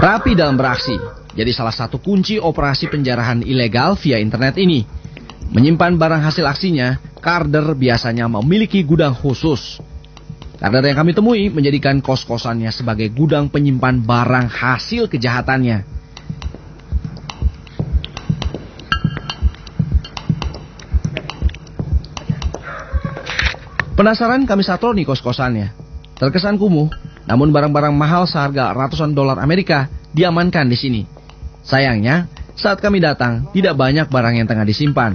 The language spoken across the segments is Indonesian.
Rapi dalam beraksi, jadi salah satu kunci operasi penjarahan ilegal via internet ini. Menyimpan barang hasil aksinya, Carder biasanya memiliki gudang khusus. Carder yang kami temui menjadikan kos-kosannya sebagai gudang penyimpan barang hasil kejahatannya. Penasaran kami satroni kos-kosannya. Terkesan kumuh, namun barang-barang mahal seharga ratusan dolar Amerika diamankan di sini. Sayangnya, saat kami datang, tidak banyak barang yang tengah disimpan.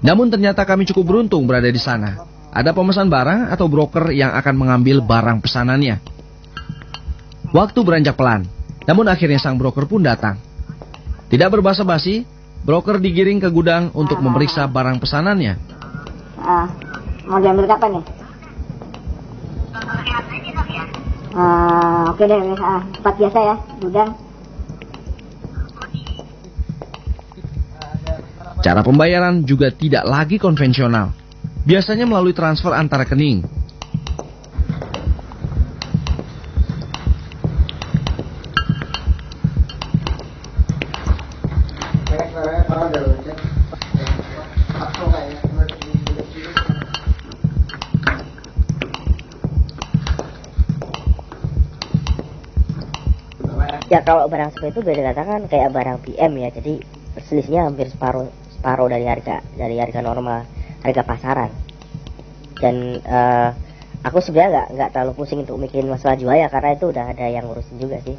Namun ternyata kami cukup beruntung berada di sana. Ada pemesan barang atau broker yang akan mengambil barang pesanannya. Waktu beranjak pelan, namun akhirnya sang broker pun datang. Tidak berbasa-basi, broker digiring ke gudang untuk memeriksa barang pesanannya. Mau diambil kapan nih? Oke deh, tempat biasa ya, gudang. Cara pembayaran juga tidak lagi konvensional. Biasanya melalui transfer antar rekening. Ya kalau barang seperti itu beda katakan kayak barang PM ya, jadi selisihnya hampir separuh dari harga normal, harga pasaran. Dan aku sebenarnya nggak terlalu pusing untuk mikirin masalah jual ya, karena itu udah ada yang ngurusin juga sih.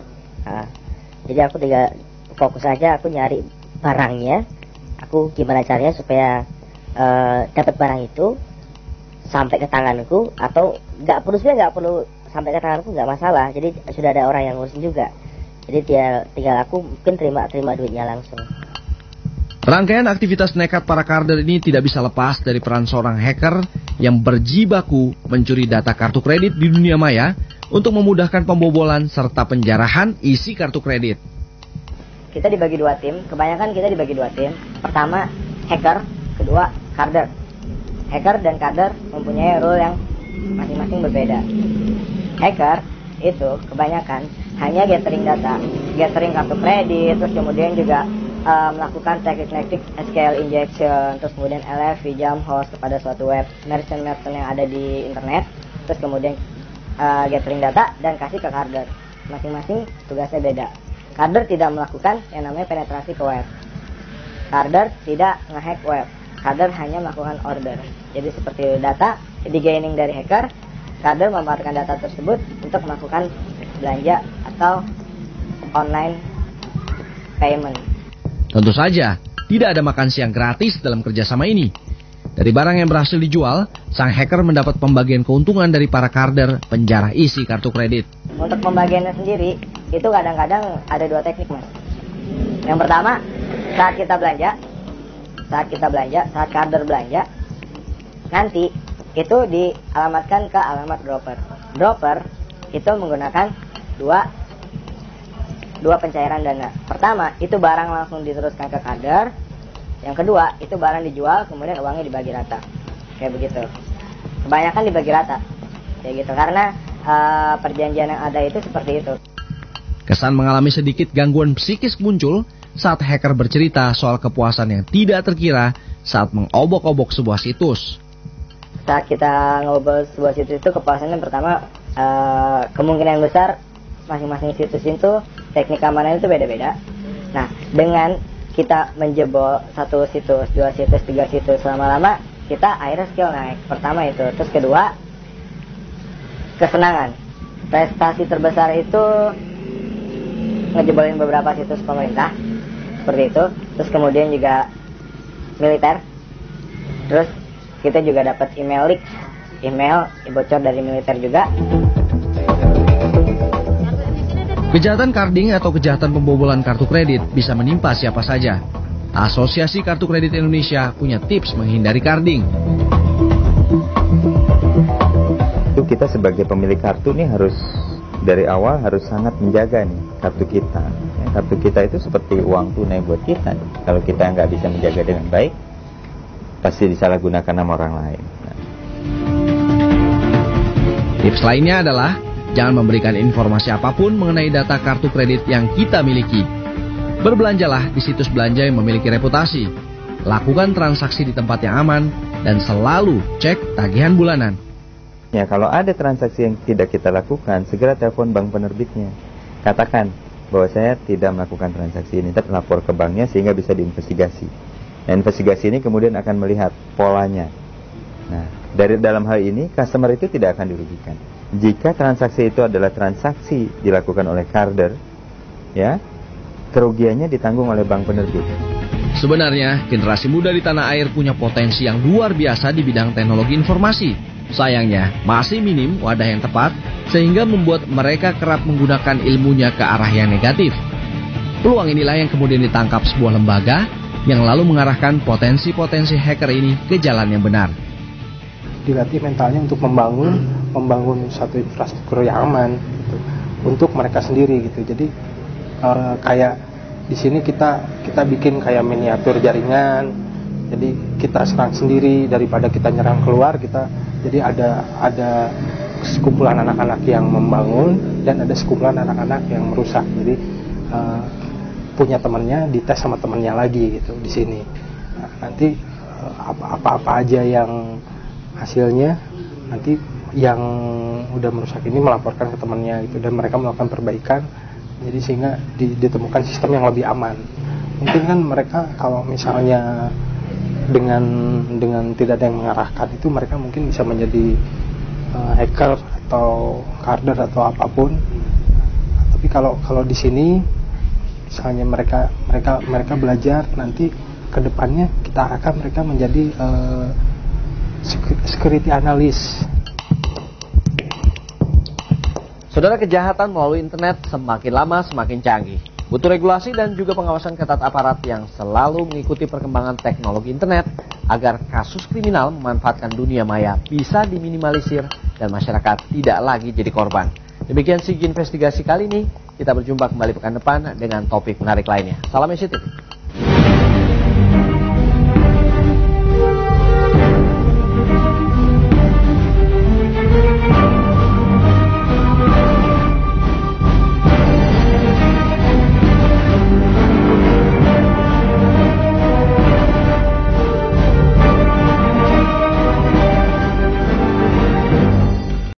Jadi aku tinggal fokus aja, aku nyari barangnya, aku gimana caranya supaya dapat barang itu sampai ke tanganku, atau nggak perlu sampai ke tanganku, nggak masalah. Jadi sudah ada orang yang ngurusin juga. Jadi dia tinggal aku mungkin terima duitnya langsung. Rangkaian aktivitas nekat para Carder ini tidak bisa lepas dari peran seorang hacker yang berjibaku mencuri data kartu kredit di dunia maya untuk memudahkan pembobolan serta penjarahan isi kartu kredit. Kita dibagi dua tim, kebanyakan kita dibagi dua tim. Pertama hacker, kedua Carder. Hacker dan Carder mempunyai role yang masing-masing berbeda. Hacker itu kebanyakan hanya gathering data, gathering kartu kredit, terus kemudian juga melakukan teknik-teknik SQL injection, terus kemudian LFV jump host kepada suatu web merchant yang ada di internet, terus kemudian gathering data dan kasih ke Carder. Masing-masing tugasnya beda. Carder tidak melakukan yang namanya penetrasi ke web. Carder tidak ngehack web. Carder hanya melakukan order. Jadi seperti data di gaining dari hacker, Carder memanfaatkan data tersebut untuk melakukan belanja atau online payment. Tentu saja, tidak ada makan siang gratis dalam kerjasama ini. Dari barang yang berhasil dijual, sang hacker mendapat pembagian keuntungan dari para Carder penjara isi kartu kredit. Untuk pembagiannya sendiri, itu kadang-kadang ada dua teknik, Mas. Yang pertama, saat Carder belanja, nanti itu dialamatkan ke alamat dropper. Dropper itu menggunakan dua pencairan dana. Pertama, itu barang langsung diteruskan ke Carder. Yang kedua, itu barang dijual, kemudian uangnya dibagi rata. Kayak begitu. Kebanyakan dibagi rata. Kayak gitu, karena perjanjian yang ada itu seperti itu. Kesan mengalami sedikit gangguan psikis muncul saat hacker bercerita soal kepuasan yang tidak terkira saat mengobok-obok sebuah situs. Saat kita ngobrol sebuah situs itu, kepuasannya pertama, kemungkinan besar masing-masing situs itu teknik keamanan itu beda-beda. Nah, dengan kita menjebol satu situs, dua situs, tiga situs, lama-lama kita akhirnya skill naik. Pertama itu. Terus kedua, kesenangan. Prestasi terbesar itu ngejebolin beberapa situs pemerintah, seperti itu. Terus kemudian juga militer. Terus kita juga dapat email leak, email bocor dari militer juga. Kejahatan carding atau kejahatan pembobolan kartu kredit bisa menimpa siapa saja. Asosiasi Kartu Kredit Indonesia punya tips menghindari carding. Itu kita sebagai pemilik kartu nih harus dari awal harus sangat menjaga nih kartu kita. Kartu kita itu seperti uang tunai buat kita. Kalau kita nggak bisa menjaga dengan baik, pasti disalahgunakan sama orang lain. Tips lainnya adalah Jangan memberikan informasi apapun mengenai data kartu kredit yang kita miliki. Berbelanjalah di situs belanja yang memiliki reputasi. Lakukan transaksi di tempat yang aman dan selalu cek tagihan bulanan. Ya, kalau ada transaksi yang tidak kita lakukan, segera telepon bank penerbitnya. Katakan bahwa saya tidak melakukan transaksi ini, tapi lapor ke banknya sehingga bisa diinvestigasi. Nah, investigasi ini kemudian akan melihat polanya. Nah, dari dalam hal ini, customer itu tidak akan dirugikan. Jika transaksi itu adalah transaksi dilakukan oleh carder, ya, kerugiannya ditanggung oleh bank penerbit. Sebenarnya, generasi muda di tanah air punya potensi yang luar biasa di bidang teknologi informasi. Sayangnya, masih minim wadah yang tepat, sehingga membuat mereka kerap menggunakan ilmunya ke arah yang negatif. Peluang inilah yang kemudian ditangkap sebuah lembaga yang lalu mengarahkan potensi-potensi hacker ini ke jalan yang benar. Dilatih mentalnya untuk membangun satu infrastruktur yang aman gitu, untuk mereka sendiri gitu. Jadi kayak di sini kita bikin kayak miniatur jaringan. Jadi kita serang sendiri daripada kita nyerang keluar. Jadi ada sekumpulan anak-anak yang membangun dan ada sekumpulan anak-anak yang merusak. Jadi punya temannya dites sama temannya lagi gitu di sini. Nah, nanti apa-apa aja yang hasilnya nanti yang udah merusak ini melaporkan ke temannya gitu, dan mereka melakukan perbaikan, jadi sehingga ditemukan sistem yang lebih aman. Mungkin kan mereka kalau misalnya dengan tidak ada yang mengarahkan itu, mereka mungkin bisa menjadi hacker atau carder atau apapun. Tapi kalau di sini misalnya mereka belajar, nanti kedepannya kita akan mereka menjadi security analyst. Saudara, kejahatan melalui internet semakin lama semakin canggih. Butuh regulasi dan juga pengawasan ketat aparat yang selalu mengikuti perkembangan teknologi internet agar kasus kriminal memanfaatkan dunia maya bisa diminimalisir dan masyarakat tidak lagi jadi korban. Demikian Sigi Investigasi kali ini. Kita berjumpa kembali pekan depan dengan topik menarik lainnya. Salam sensitif.